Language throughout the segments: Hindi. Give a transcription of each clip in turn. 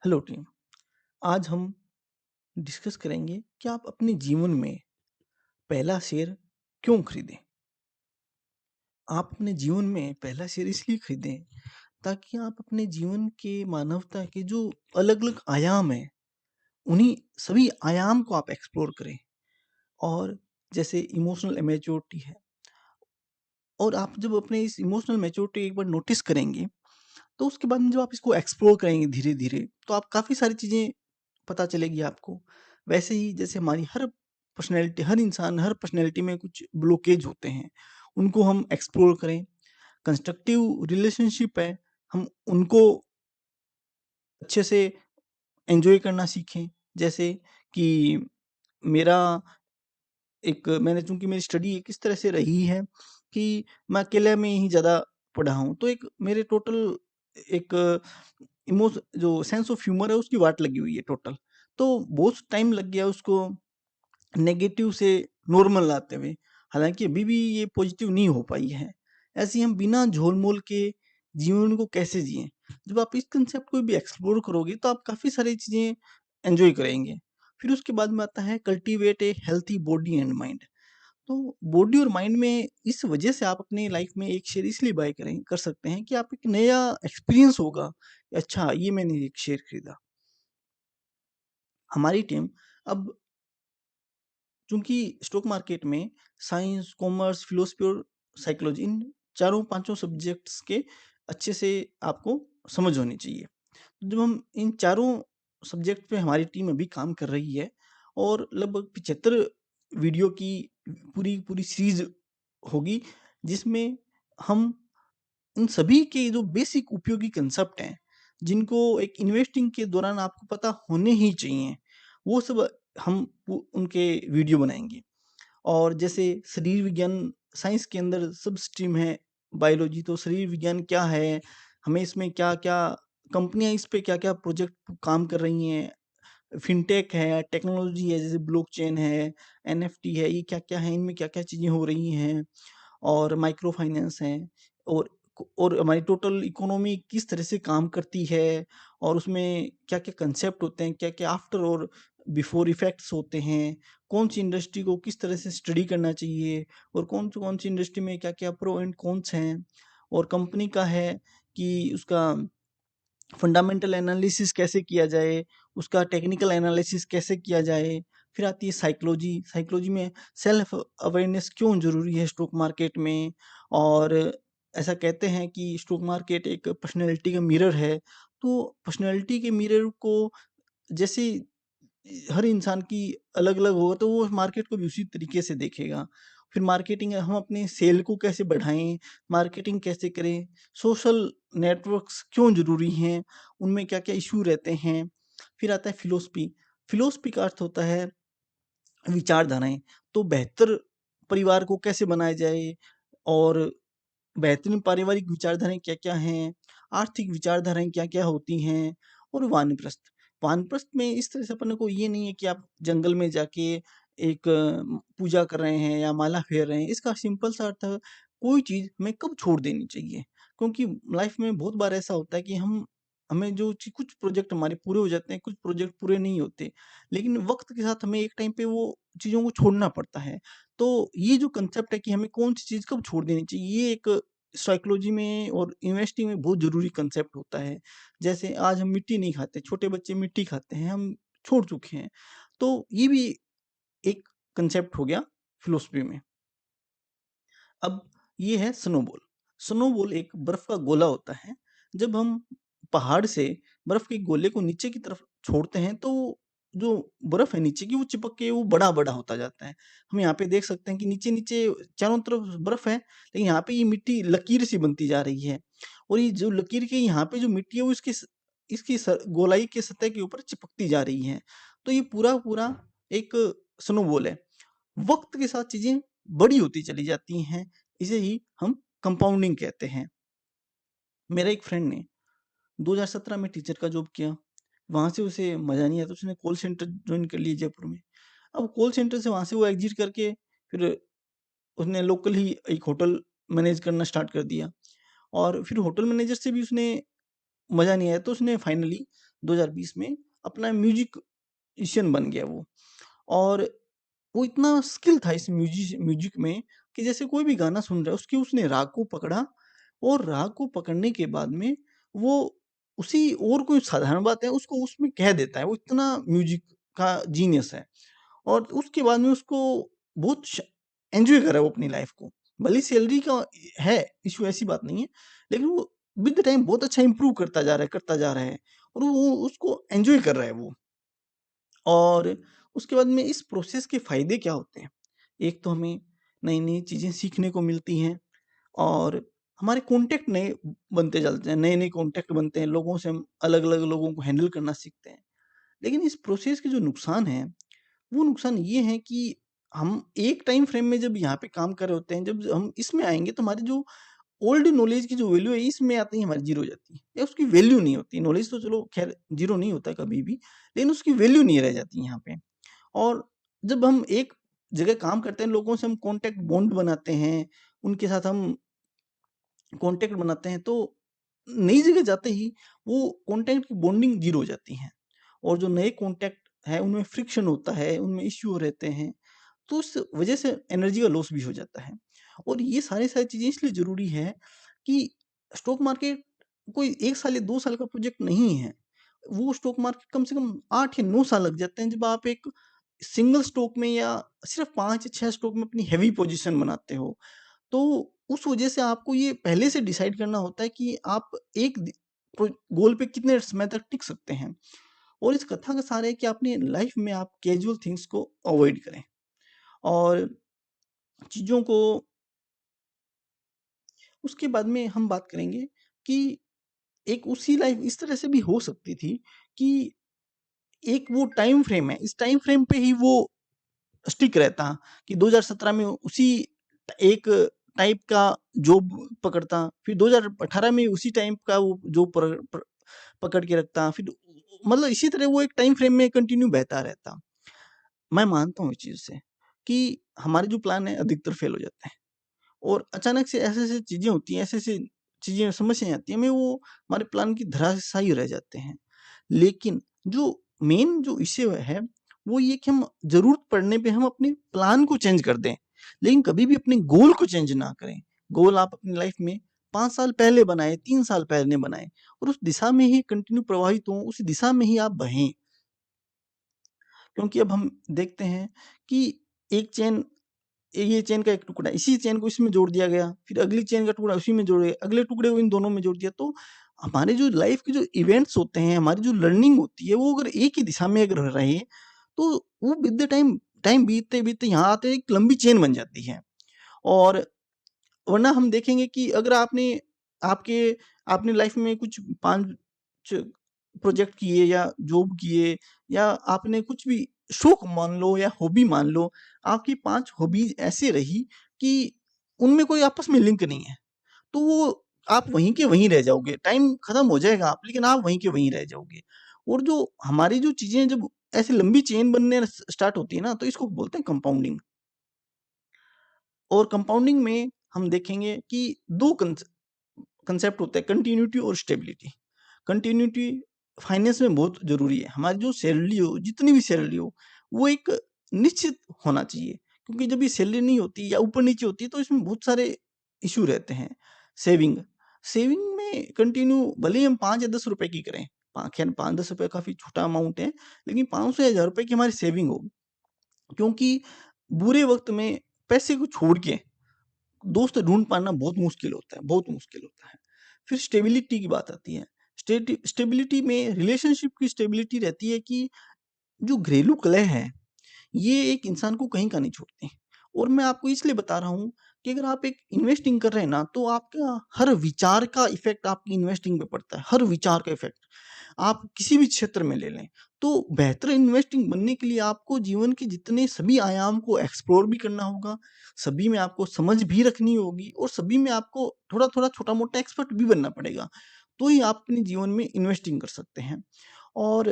Hello team. आज हम डिस्कस करेंगे कि आप अपने जीवन में पहला शेयर क्यों खरीदें। आप अपने जीवन में पहला शेयर इसलिए खरीदें ताकि आप अपने जीवन के मानवता के जो अलग अलग आयाम हैं उन्हीं सभी आयाम को आप एक्सप्लोर करें। और जैसे इमोशनल मैच्योरिटी है, और आप जब अपने इस इमोशनल मैच्योरिटी एक बार नोटिस करेंगे तो उसके बाद में जब आप इसको एक्सप्लोर करेंगे धीरे धीरे तो आप काफ़ी सारी चीज़ें पता चलेगी आपको। वैसे ही जैसे हमारी हर इंसान हर पर्सनैलिटी में कुछ ब्लॉकेज होते हैं, उनको हम एक्सप्लोर करें। कंस्ट्रक्टिव रिलेशनशिप है, हम उनको अच्छे से एन्जॉय करना सीखें। जैसे कि मेरा मैंने चूँकि मेरी स्टडी एक इस तरह से रही है कि मैं अकेले में ही ज़्यादा पढ़ा हूँ, तो एक मेरे टोटल एक जो सेंस ऑफ ह्यूमर है उसकी वाट लगी हुई है टोटल। तो बहुत टाइम लग गया उसको नेगेटिव से नॉर्मल लाते हुए, हालाँकि अभी भी ये पॉजिटिव नहीं हो पाई है। ऐसे ही हम बिना झोल-मोल के जीवन को कैसे जिएँ? जब आप इस कांसेप्ट को भी एक्सप्लोर करोगे तो आप काफ़ी सारी चीज़ें एन्जॉय करेंगे। फिर उसके बाद में आता है cultivate A healthy body and mind. तो बॉडी और माइंड में इस वजह से आप अपनी लाइफ में एक शेयर इसलिए बाय कर सकते हैं कि आप एक नया एक्सपीरियंस होगा। अच्छा, ये मैंने एक शेयर खरीदा। हमारी टीम अब चूँकि स्टॉक मार्केट में साइंस, कॉमर्स, फिलॉसफी और साइकोलॉजी इन चारों पाँचों सब्जेक्ट्स के अच्छे से आपको समझ होनी चाहिए। जब हम इन चारों सब्जेक्ट पे हमारी टीम अभी काम कर रही है और लगभग 75 वीडियो की पूरी पूरी सीरीज़ होगी, जिसमें हम इन सभी के जो बेसिक उपयोगी कंसेप्ट हैं, जिनको एक इन्वेस्टिंग के दौरान आपको पता होने ही चाहिए, वो सब हम उनके वीडियो बनाएँगे। और जैसे शरीर विज्ञान, साइंस के अंदर सब स्ट्रीम है। बायोलॉजी तो शरीर विज्ञान क्या है, हमें इसमें क्या-क्या कंपनियाँ इस पे क्या-क्या प्रोजेक्ट काम कर रही हैं, फिनटेक है, टेक्नोलॉजी है जैसे ब्लॉकचेन है, एनएफटी है, ये क्या-क्या है, इनमें क्या-क्या चीज़ें हो रही हैं, और माइक्रो फाइनेंस है, और हमारी टोटल इकोनॉमी किस तरह से काम करती है, और उसमें क्या-क्या कंसेप्ट होते हैं, क्या-क्या आफ्टर और बिफोर इफेक्ट्स होते हैं, कौन-सी इंडस्ट्री को किस तरह से स्टडी करना चाहिए, और कौन-सी इंडस्ट्री में क्या-क्या प्रो एंड कॉन्स हैं, और कंपनी का है कि उसका फंडामेंटल एनालिसिस कैसे किया जाए, उसका टेक्निकल एनालिसिस कैसे किया जाए। फिर आती है साइकोलॉजी, साइकोलॉजी में सेल्फ अवेयरनेस क्यों ज़रूरी है स्टॉक मार्केट में, और ऐसा कहते हैं कि स्टॉक मार्केट एक पर्सनैलिटी का मिरर है। तो पर्सनैलिटी के मिरर को जैसे हर इंसान की अलग-अलग होगा तो वो मार्केट को भी उसी तरीके से देखेगा। फिर मार्केटिंग हम अपने सेल को कैसे बढ़ाएँ, मार्केटिंग कैसे करें, सोशल नेटवर्क्स क्यों ज़रूरी हैं, उनमें क्या-क्या इश्यू रहते हैं। फिर आता है फिलॉसफी, फिलॉसफी का अर्थ होता है विचारधाराएँ। तो बेहतर परिवार को कैसे बनाया जाए, और बेहतरीन पारिवारिक विचारधाराएँ क्या-क्या हैं, आर्थिक विचारधाराएँ क्या-क्या होती हैं, और वानप्रस्थ। वानप्रस्थ में इस तरह से अपन को ये नहीं है कि आप जंगल में जाके एक पूजा कर रहे हैं या माला फेर रहे हैं। इसका सिंपल सा अर्थ है, कोई चीज़ हमें कब छोड़ देनी चाहिए। क्योंकि लाइफ में बहुत बार ऐसा होता है कि हमें जो ची कुछ प्रोजेक्ट हमारे पूरे हो जाते हैं, कुछ प्रोजेक्ट पूरे नहीं होते। लेकिन वक़्त के साथ हमें एक टाइम पे वो चीज़ों को छोड़ना पड़ता है। तो ये जो कांसेप्ट है कि हमें कौन-सी चीज़ कब छोड़ देनी चाहिए, ये एक साइकोलॉजी में और इन्वेस्टिंग में बहुत ज़रूरी कांसेप्ट होता है। जैसे आज हम मिट्टी नहीं खाते, छोटे बच्चे मिट्टी खाते हैं, हम छोड़ चुके हैं। तो ये भी एक कांसेप्ट हो गया फिलॉसफी में। अब ये है स्नोबॉल। स्नोबॉल एक बर्फ का गोला होता है। जब हम पहाड़ से बर्फ के गोले को नीचे की तरफ छोड़ते हैं तो जो बर्फ है नीचे की वो चिपक के वो बड़ा-बड़ा होता जाता है। हम यहाँ पे देख सकते हैं कि नीचे-नीचे चारों तरफ बर्फ है, लेकिन यहाँ पे ये मिट्टी लकीर सी बनती जा रही है, और ये जो लकीर के यहाँ पे जो मिट्टी है वो इसकी गोलाई की सतह के ऊपर चिपकती जा रही है। तो ये पूरा-पूरा एक स्नोबॉल है। वक़्त के साथ चीज़ें बड़ी होती चली जाती हैं, इसे ही हम कंपाउंडिंग कहते हैं। मेरा एक फ्रेंड ने 2017 में टीचर का जॉब किया, वहाँ से उसे मज़ा नहीं आया तो उसने कॉल सेंटर जॉइन कर लिया जयपुर में। अब कॉल सेंटर से वहाँ से वो एग्ज़िट करके फिर उसने लोकल ही एक होटल मैनेज करना स्टार्ट कर दिया, और फिर होटल मैनेजर से भी उसने मज़ा नहीं आया, तो उसने फाइनली 2020 में अपना म्यूजिशियन बन गया वो। और वो इतना स्किल था इस म्यूजिक में कि जैसे कोई भी गाना सुन रहा है उसके उसने राग को पकड़ा, और राग को पकड़ने के बाद में वो उसी, और कोई साधारण बात है उसको उसमें कह देता है, वो इतना म्यूजिक का जीनियस है। और उसके बाद में उसको बहुत एंजॉय करा वो अपनी लाइफ को। भले ही सैलरी का है इशू, ऐसी बात नहीं है, लेकिन वो विद द टाइम बहुत अच्छा इंप्रूव करता जा रहा है, और वो उसको एंजॉय कर रहा है वो। और उसके बाद में इस प्रोसेस के फ़ायदे क्या होते हैं? एक तो हमें नई-नई चीज़ें सीखने को मिलती हैं, और हमारे कॉन्टैक्ट नए बनते चलते हैं, नए-नए कॉन्टैक्ट बनते हैं, लोगों से हम अलग-अलग लोगों को हैंडल करना सीखते हैं। लेकिन इस प्रोसेस के जो नुकसान हैं, वो नुकसान ये हैं कि हम एक टाइम फ्रेम में जब यहाँ पे काम कर रहे होते हैं, जब हम इसमें आएँगे तो हमारी जो ओल्ड नॉलेज की जो वैल्यू है, इसमें आते ही हमारी ज़ीरो हो जाती है, या उसकी वैल्यू नहीं होती। नॉलेज तो चलो ख़ैर ज़ीरो नहीं होता कभी भी, लेकिन उसकी वैल्यू नहीं रह जाती यहाँ पे। और जब हम एक जगह काम करते हैं, लोगों से हम कॉन्टैक्ट बॉन्ड बनाते हैं, उनके साथ हम कॉन्टैक्ट बनाते हैं, तो नई जगह जाते ही वो कॉन्टैक्ट की बॉन्डिंग ज़ीरो हो जाती है, और जो नए कॉन्टैक्ट हैं, उनमें फ्रिक्शन होता है, उनमें इश्यू रहते हैं, तो उस वजह से एनर्जी का लॉस भी हो जाता है। और ये सारी चीज़ें इसलिए ज़रूरी है कि स्टॉक मार्केट कोई 1 साल या 2 साल का प्रोजेक्ट नहीं है। वो स्टॉक मार्केट कम से कम 8 या 9 साल लग जाते हैं, जब आप एक सिंगल स्टॉक में या सिर्फ़ 5 या 6 स्टॉक में अपनी हेवी पोज़ीशन बनाते हो। तो उस वजह से आपको ये पहले से डिसाइड करना होता है कि आप एक गोल पे कितने समय तक टिक सकते हैं। और इस कथा का सार है कि अपनी लाइफ में आप कैजुअल थिंग्स को अवॉइड करें, और चीज़ों को, उसके बाद में हम बात करेंगे कि एक उसी लाइफ इस तरह से भी हो सकती थी कि एक वो टाइम फ्रेम है, इस टाइम फ्रेम पे ही वो स्टिक रहता कि 2017 में उसी एक टाइप का जॉब पकड़ता, फिर 2018 में उसी टाइप का वो जॉब पकड़ के रखता, फिर मतलब इसी तरह वो एक टाइम फ्रेम में कंटिन्यू बहता रहता। मैं मानता हूँ इस चीज़ से कि हमारे जो प्लान है अधिकतर फेल हो जाते हैं, और अचानक से ऐसे-ऐसे चीज़ें होती हैं, ऐसे-ऐसे चीज़ें समस्याएँ आती हैं, हमें वो हमारे प्लान की धराशायी रह जाते हैं। लेकिन जो मेन जो इश्यू है, वो ये कि हम ज़रूरत पड़ने पे हम अपने प्लान को चेंज कर दें, लेकिन कभी भी अपने गोल को चेंज ना करें। गोल आप अपनी लाइफ़ में 5 साल पहले बनाएँ, 3 साल पहले बनाएँ, और उस दिशा में ही कंटिन्यू प्रवाहित हों, उस दिशा में ही आप बहें। क्योंकि अब हम देखते हैं कि एक चेन, ये चेन का एक टुकड़ा, इसी चेन को इसमें जोड़ दिया गया, फिर अगली चेन का टुकड़ा उसी में जोड़े, अगले टुकड़े को इन दोनों में जोड़ दिया। तो हमारे जो लाइफ के जो इवेंट्स होते हैं, हमारी जो लर्निंग होती है, वो अगर एक ही दिशा में अगर रहे, तो वो विद द टाइम टाइम बीतते-बीतते यहाँ आते एक लंबी चेन बन जाती है। और वरना हम देखेंगे कि अगर आपके आपने लाइफ में कुछ 5 प्रोजेक्ट किए या जॉब किए, या आपने कुछ भी शौक मान लो या हॉबी मान लो, आपकी 5 हॉबीज़ ऐसे रही कि उनमें कोई आपस में लिंक नहीं है, तो वो आप वहीं के वहीं रह जाओगे। टाइम खत्म हो जाएगा आप, लेकिन आप वहीं के वहीं रह जाओगे। और जो हमारी जो चीज़ें जब ऐसे लंबी चेन बनने स्टार्ट होती है ना, तो इसको बोलते हैं कंपाउंडिंग। और कंपाउंडिंग में हम देखेंगे कि 2 कांसेप्ट होता है, कंटिन्यूटी और स्टेबिलिटी। कंटिन्यूटी फाइनेंस में बहुत ज़रूरी है। हमारी जो सैलरी हो, जितनी भी सैलरी हो, वो एक निश्चित होना चाहिए, क्योंकि जब ये सैलरी नहीं होती या ऊपर-नीचे होती है, तो इसमें बहुत सारे इश्यू रहते हैं। सेविंग, सेविंग में कंटिन्यू भले ही हम 5 या 10 रुपए की करें, खैर 5-10 रुपए काफ़ी छोटा अमाउंट है, लेकिन 500 या 1000 रुपए की हमारी सेविंग हो, क्योंकि बुरे वक़्त में पैसे को छोड़ के दोस्त ढूँढ पाना बहुत मुश्किल होता है, बहुत मुश्किल होता है। फिर स्टेबिलिटी की बात आती है। स्टेबिलिटी में रिलेशनशिप की स्टेबिलिटी रहती है कि जो घरेलू कलह है, ये एक इंसान को कहीं का नहीं छोड़ते। और मैं आपको इसलिए बता रहा हूँ कि अगर आप एक इन्वेस्टिंग कर रहे हैं ना, तो आपका हर विचार का इफ़ेक्ट आपकी इन्वेस्टिंग पे पड़ता है, हर विचार का इफ़ेक्ट। आप किसी भी क्षेत्र में ले लें, तो बेहतर इन्वेस्टिंग बनने के लिए आपको जीवन के जितने सभी आयाम को एक्सप्लोर भी करना होगा, सभी में आपको समझ भी रखनी होगी, और सभी में आपको थोड़ा-थोड़ा, छोटा-मोटा एक्सपर्ट भी बनना पड़ेगा। तो ही आप अपने जीवन में इन्वेस्टिंग कर सकते हैं। और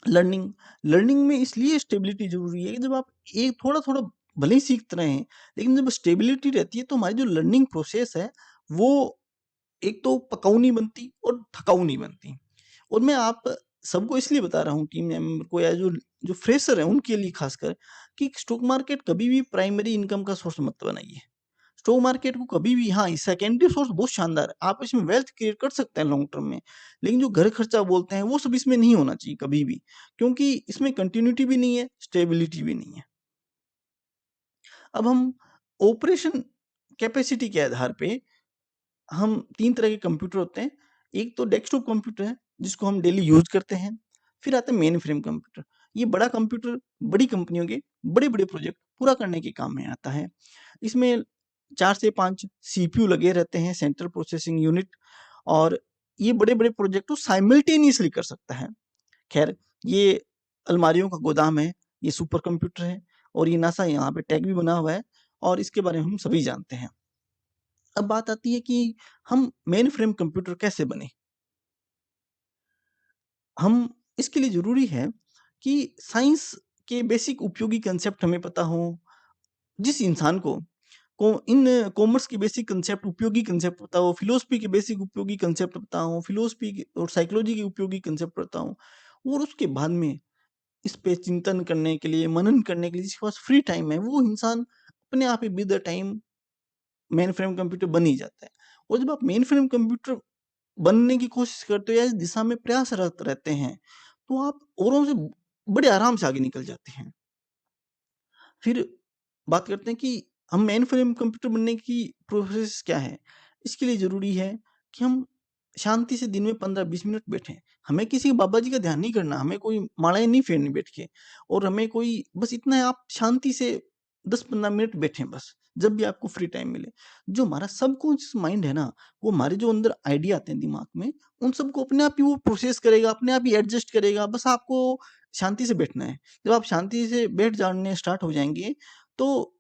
लर्निंग, लर्निंग में इसलिए स्टेबिलिटी ज़रूरी है कि जब आप एक थोड़ा-थोड़ा भले ही सीखते रहें, लेकिन जब स्टेबिलिटी रहती है, तो हमारी जो लर्निंग प्रोसेस है, वो एक तो पकाऊ नहीं बनती और थकाऊ नहीं बनती। और मैं आप सबको इसलिए बता रहा हूँ, टीम मेंबर को या जो फ्रेशर हैं उनके लिए खासकर, कि स्टॉक मार्केट कभी भी प्राइमरी इनकम का सोर्स मत बनाइए। स्टॉक मार्केट को कभी भी, हाँ, सेकेंडरी सोर्स बहुत शानदार है, आप इसमें वेल्थ क्रिएट कर सकते हैं लॉन्ग टर्म में, लेकिन जो घर खर्चा बोलते हैं वो सब इसमें नहीं होना चाहिए कभी भी, क्योंकि इसमें कंटिन्यूटी भी नहीं है, स्टेबिलिटी भी नहीं है। अब हम ऑपरेशन कैपेसिटी के आधार पे हम 3 तरह के कंप्यूटर होते हैं। एक तो डेस्कटॉप कंप्यूटर है, जिसको हम डेली यूज़ करते हैं। फिर आता है मेन फ्रेम कंप्यूटर। ये बड़ा कंप्यूटर बड़ी कंपनियों के बड़े-बड़े प्रोजेक्ट पूरा करने के काम में आता है। इसमें 4 से 5 सीपीयू लगे रहते हैं, सेंट्रल प्रोसेसिंग यूनिट, और ये बड़े-बड़े प्रोजेक्ट को साइमल्टेनियसली कर सकता है। ख़ैर, ये अलमारियों का गोदाम है, ये सुपर कंप्यूटर है, और ये नासा यहाँ पे टैग भी बना हुआ है, और इसके बारे में हम सभी जानते हैं। अब बात आती है कि हम मेन फ्रेम कंप्यूटर कैसे बने? हम इसके लिए ज़रूरी है कि साइंस के बेसिक उपयोगी कांसेप्ट हमें पता हों। जिस इंसान को इन कॉमर्स के बेसिक कांसेप्ट, उपयोगी कांसेप्ट पता हो, फिलॉसफी के बेसिक उपयोगी कांसेप्ट पता हो, फिलॉसफी के और साइकोलॉजी के उपयोगी कांसेप्ट पता हो, और उसके बाद में इस पे चिंतन करने के लिए, मनन करने के लिए जिसके पास फ्री टाइम है, वो इंसान अपने आप ही with the time mainframe computer बन ही जाता है। और जब आप मेन फ्रेम कंप्यूटर बनने की कोशिश करते हो या इस दिशा में प्रयासरत रहते हैं, तो आप औरों से बड़े आराम से आगे निकल जाते हैं। फिर बात करते हैं कि हम मेन फ्रेम कंप्यूटर बनने की प्रोसेस क्या है? इसके लिए ज़रूरी है कि हम शांति से दिन में 15-20 मिनट बैठें। हमें किसी बाबा जी का ध्यान नहीं करना, हमें कोई मालाएँ नहीं फेरनी बैठ के, और हमें कोई, बस इतना है, आप शांति से 10-15 मिनट बैठें बस, जब भी आपको फ्री टाइम मिले। जो हमारा सबकॉन्शियस माइंड है ना, वो हमारे जो अंदर आइडिया आते हैं दिमाग में, उन सबको अपने आप ही वो प्रोसेस करेगा, अपने आप ही एडजस्ट करेगा, बस आपको शांति से बैठना है। जब आप शांति से बैठ जाने स्टार्ट हो जाएँगे, तो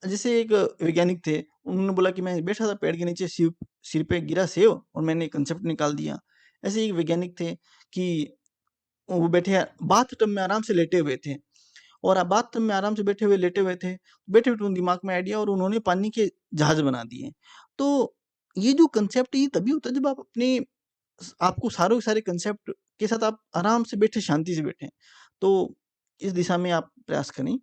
जैसे एक वैज्ञानिक थे, उन्होंने बोला कि मैं बैठा था पेड़ के नीचे, सिर पे गिरा सेब और मैंने कंसेप्ट निकाल दिया। ऐसे ही एक वैज्ञानिक थे कि वो बैठे बाथ टब में आराम से लेटे हुए थे, और बाथ टब में आराम से बैठे हुए, लेटे हुए थे। बैठे-बैठे उन दिमाग में आइडिया, और उन्होंने पानी के जहाज बना दिए। तो ये जो कंसेप्ट है, ये तभी होता है जब आप अपने आपको सारे के सारे कंसेप्ट के साथ आप आराम से बैठे, शांति से बैठें। तो इस दिशा में आप प्रयास करें।